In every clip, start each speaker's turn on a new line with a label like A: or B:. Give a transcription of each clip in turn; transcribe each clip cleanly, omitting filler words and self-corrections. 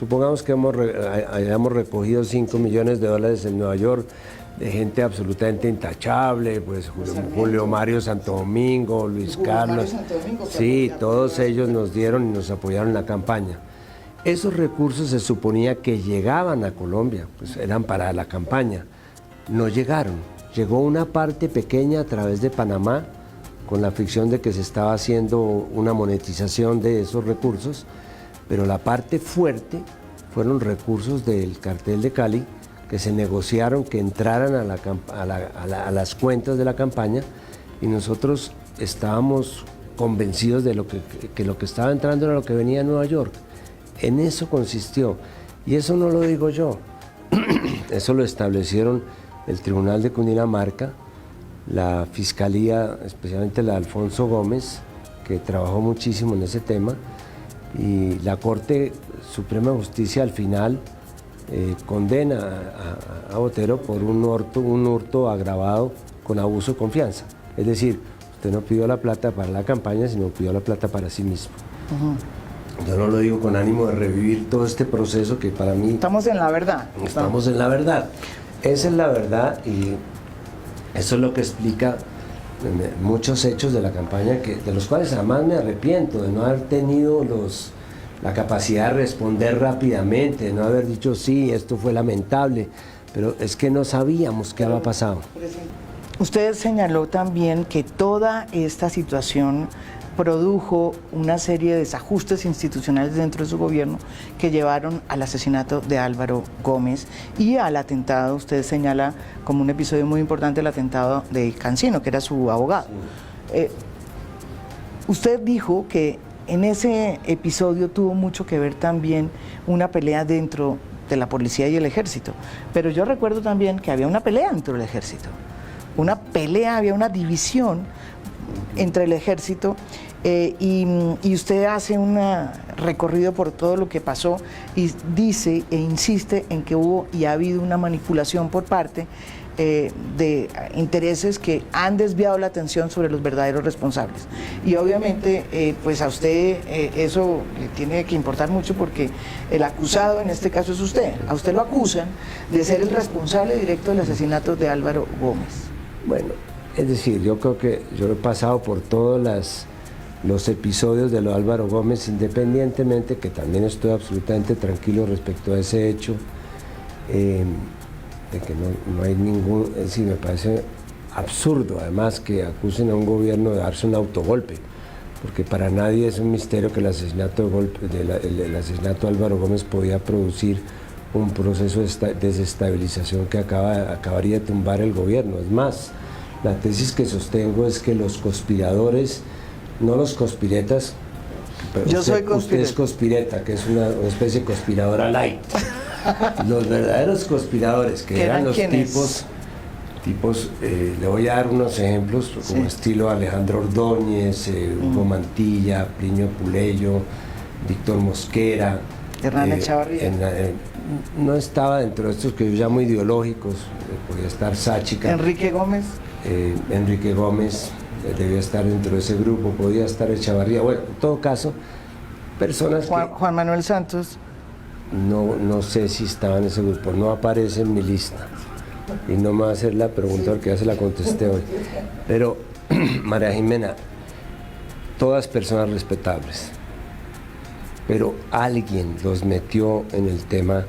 A: supongamos que hayamos recogido $5 millones en Nueva York, de gente absolutamente intachable, pues Julio Mario Santo Domingo, Luis Carlos, sí, todos ellos nos dieron y nos apoyaron en la campaña. Esos recursos se suponía que llegaban a Colombia, pues eran para la campaña, no llegaron. Llegó una parte pequeña a través de Panamá, con la ficción de que se estaba haciendo una monetización de esos recursos, pero la parte fuerte fueron recursos del cartel de Cali, que se negociaron que entraran a las cuentas de la campaña, y nosotros estábamos convencidos de que lo que estaba entrando era lo que venía de Nueva York. En eso consistió, y eso no lo digo yo, eso lo establecieron el Tribunal de Cundinamarca, la Fiscalía, especialmente la de Alfonso Gómez, que trabajó muchísimo en ese tema, y la Corte Suprema de Justicia al final condena a Botero por un hurto agravado con abuso de confianza. Es decir, usted no pidió la plata para la campaña, sino pidió la plata para sí mismo. Yo no lo digo con ánimo de revivir todo este proceso que para mí...
B: Estamos en la verdad.
A: Estamos en la verdad. Esa es la verdad, y eso es lo que explica muchos hechos de la campaña, de los cuales jamás me arrepiento, de no haber tenido la capacidad de responder rápidamente, de no haber dicho sí, esto fue lamentable, pero es que no sabíamos qué había pasado.
B: Usted señaló también que toda esta situación produjo una serie de desajustes institucionales dentro de su gobierno que llevaron al asesinato de Álvaro Gómez y al atentado. Usted señala como un episodio muy importante el atentado de Cancino, que era su abogado. Sí. Usted dijo que en ese episodio tuvo mucho que ver también una pelea dentro de la policía y el ejército, pero yo recuerdo también que había una pelea dentro del ejército, había una división entre el ejército y usted hace un recorrido por todo lo que pasó y dice e insiste en que hubo y ha habido una manipulación por parte de intereses que han desviado la atención sobre los verdaderos responsables. Y obviamente pues a usted eso le tiene que importar mucho, porque el acusado en este caso es usted. A usted lo acusan de ser el responsable directo del asesinato de Álvaro Gómez.
A: Bueno, es decir, yo creo que yo he pasado por todos los episodios de lo de Álvaro Gómez, independientemente que también estoy absolutamente tranquilo respecto a ese hecho, de que no hay ningún, es decir, me parece absurdo además que acusen a un gobierno de darse un autogolpe, porque para nadie es un misterio que el asesinato el asesinato de Álvaro Gómez podía producir un proceso de desestabilización que acabaría de tumbar el gobierno. Es más, la tesis que sostengo es que los conspiradores, no los conspiretas, pero
B: yo soy conspireta.
A: Usted es conspireta, que es una especie de conspiradora light. Los verdaderos conspiradores, que eran los tipos, le voy a dar unos ejemplos, como estilo Alejandro Ordóñez, Hugo Mantilla, Plinio Puleyo, Víctor Mosquera,
B: Hernán Echavarría.
A: No estaba dentro de estos que yo llamo ideológicos, podía estar Sáchica.
B: Enrique Gómez.
A: Enrique Gómez debía estar dentro de ese grupo, podía estar Echavarría, bueno, en todo caso, personas
B: Juan Manuel Santos.
A: No sé si estaba en ese grupo, no aparece en mi lista, y no me va a hacer la pregunta porque ya se la contesté hoy, pero María Jimena, todas personas respetables, pero alguien los metió en el tema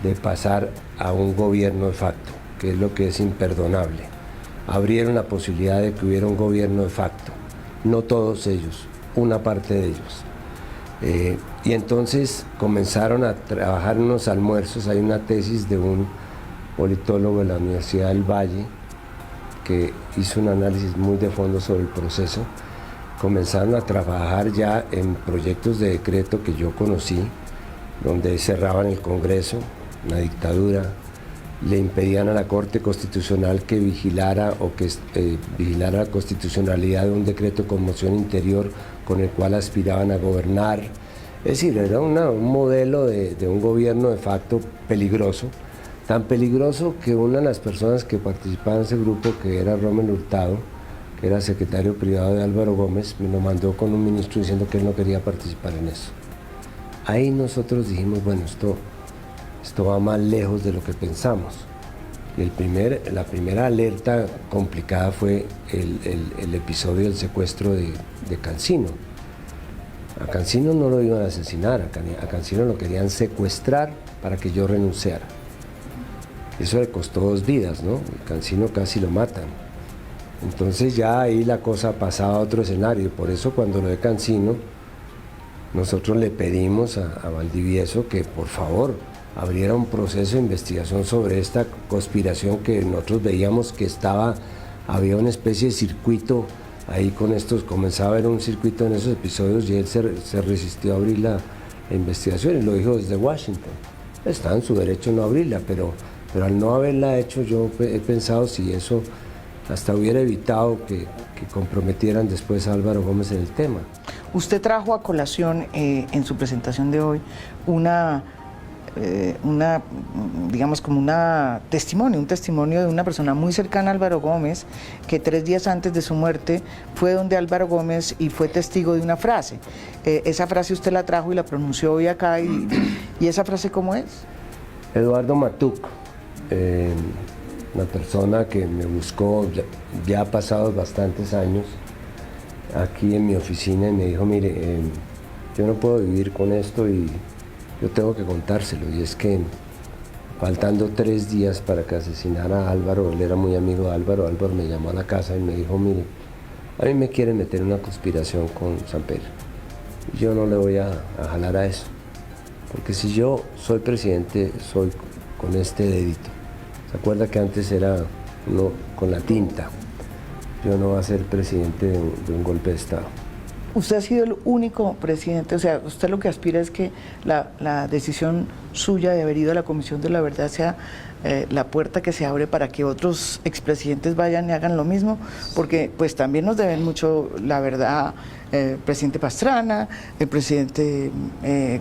A: de pasar a un gobierno de facto, que es lo que es imperdonable. Abrieron la posibilidad de que hubiera un gobierno de facto, no todos ellos, una parte de ellos. Y entonces comenzaron a trabajar en unos almuerzos. Hay una tesis de un politólogo de la Universidad del Valle que hizo un análisis muy de fondo sobre el proceso. Comenzaron a trabajar ya en proyectos de decreto que yo conocí, donde cerraban el Congreso, una dictadura, le impedían a la Corte Constitucional que vigilara vigilara la constitucionalidad de un decreto de conmoción interior con el cual aspiraban a gobernar. Es decir, era un modelo de un gobierno de facto peligroso, tan peligroso que una de las personas que participaban en ese grupo, que era Rómulo Hurtado, que era secretario privado de Álvaro Gómez, me lo mandó con un ministro diciendo que él no quería participar en eso. ahí nosotros dijimos, bueno, esto va más lejos de lo que pensamos. Y la primera alerta complicada fue el episodio del secuestro de Cancino. A Cancino no lo iban a asesinar, a Cancino lo querían secuestrar para que yo renunciara. Eso le costó 2 vidas, ¿no? Cancino casi lo matan. Entonces ya ahí la cosa pasaba a otro escenario. Por eso cuando lo de Cancino, nosotros le pedimos a Valdivieso que por favor abriera un proceso de investigación sobre esta conspiración que nosotros veíamos que había una especie de circuito ahí con estos, comenzaba a haber un circuito en esos episodios y él se resistió a abrir la investigación y lo dijo desde Washington. Está en su derecho no abrirla, pero al no haberla hecho yo he pensado si eso hasta hubiera evitado que comprometieran después a Álvaro Gómez en el tema.
B: Usted trajo a colación en su presentación de hoy digamos como un testimonio de una persona muy cercana a Álvaro Gómez, que 3 días antes de su muerte fue donde Álvaro Gómez y fue testigo de una frase. Esa frase usted la trajo y la pronunció hoy acá, y esa frase ¿cómo es?
A: Eduardo Matuc, una persona que me buscó ya pasados bastantes años aquí en mi oficina y me dijo, mire, yo no puedo vivir con esto y yo tengo que contárselo, y es que faltando 3 días para que asesinara a Álvaro, él era muy amigo de Álvaro me llamó a la casa y me dijo, mire, a mí me quieren meter en una conspiración con Samper, y yo no le voy a jalar a eso, porque si yo soy presidente, soy con este dedito. ¿Se acuerda que antes era uno con la tinta? Yo no voy a ser presidente de un golpe de Estado.
B: Usted ha sido el único presidente, o sea, usted lo que aspira es que la decisión suya de haber ido a la Comisión de la Verdad sea la puerta que se abre para que otros expresidentes vayan y hagan lo mismo, porque pues también nos deben mucho la verdad el presidente Pastrana, el presidente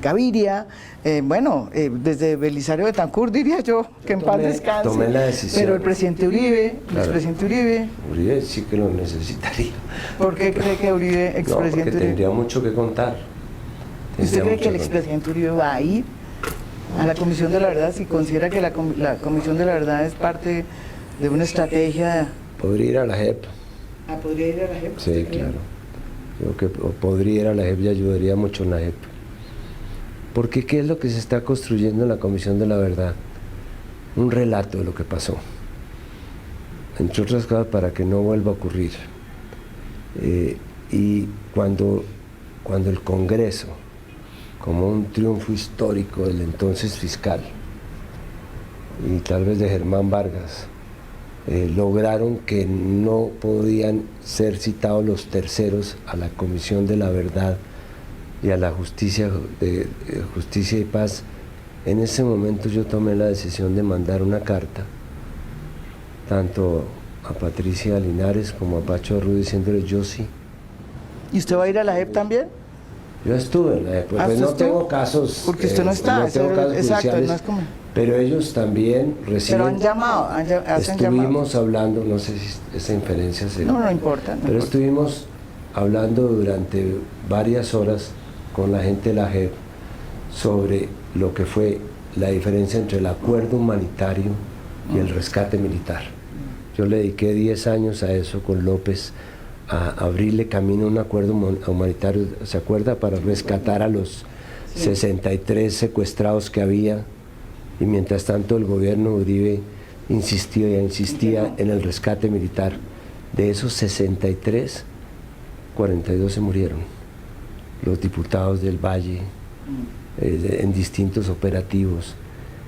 B: Gaviria, desde Belisario Betancur diría yo, que en paz descanse.
A: Tomé la decisión.
B: Pero el presidente Uribe, claro. El expresidente Uribe.
A: Uribe sí que lo necesitaría.
B: ¿Por qué cree que Uribe, expresidente
A: Uribe? Porque tendría mucho que contar.
B: ¿Usted cree que el expresidente Uribe va a ir a la Comisión de la Verdad si considera que la Comisión de la Verdad es parte de una estrategia?
A: Podría ir a la JEP.
B: ¿Podría ir a la JEP?
A: Sí, claro. Yo que podría ir a la JEP y ayudaría mucho en la JEP. Porque ¿qué es lo que se está construyendo en la Comisión de la Verdad? Un relato de lo que pasó. Entre otras cosas, para que no vuelva a ocurrir. Y cuando el Congreso, como un triunfo histórico del entonces fiscal y tal vez de Germán Vargas, lograron que no podían ser citados los terceros a la Comisión de la Verdad y a la Justicia y Paz. En ese momento yo tomé la decisión de mandar una carta tanto a Patricia Linares como a Pacho Ruiz diciéndole yo sí.
B: ¿Y usted va a ir a la JEP también?
A: Yo estuve en la JEP, pues no tengo casos.
B: Porque usted no está,
A: no tengo casos
B: exacto, no es como.
A: Pero ellos también reciben.
B: Pero han llamado,
A: estuvimos hablando, no sé si esa inferencia se.
B: No importa.
A: Pero estuvimos hablando durante varias horas con la gente de la JEP sobre lo que fue la diferencia entre el acuerdo humanitario y el rescate militar. Yo le dediqué 10 años a eso con López, a abrirle camino a un acuerdo humanitario, ¿se acuerda? Para rescatar a los 63 secuestrados que había, y mientras tanto el gobierno Uribe insistía en el rescate militar. De esos 63, 42 se murieron, los diputados del Valle, en distintos operativos.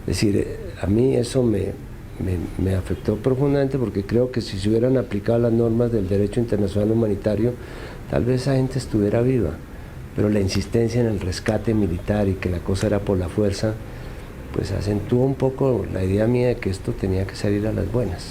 A: Es decir, a mí eso me afectó profundamente, porque creo que si se hubieran aplicado las normas del derecho internacional humanitario, tal vez esa gente estuviera viva, pero la insistencia en el rescate militar y que la cosa era por la fuerza, pues acentuó un poco la idea mía de que esto tenía que salir a las buenas.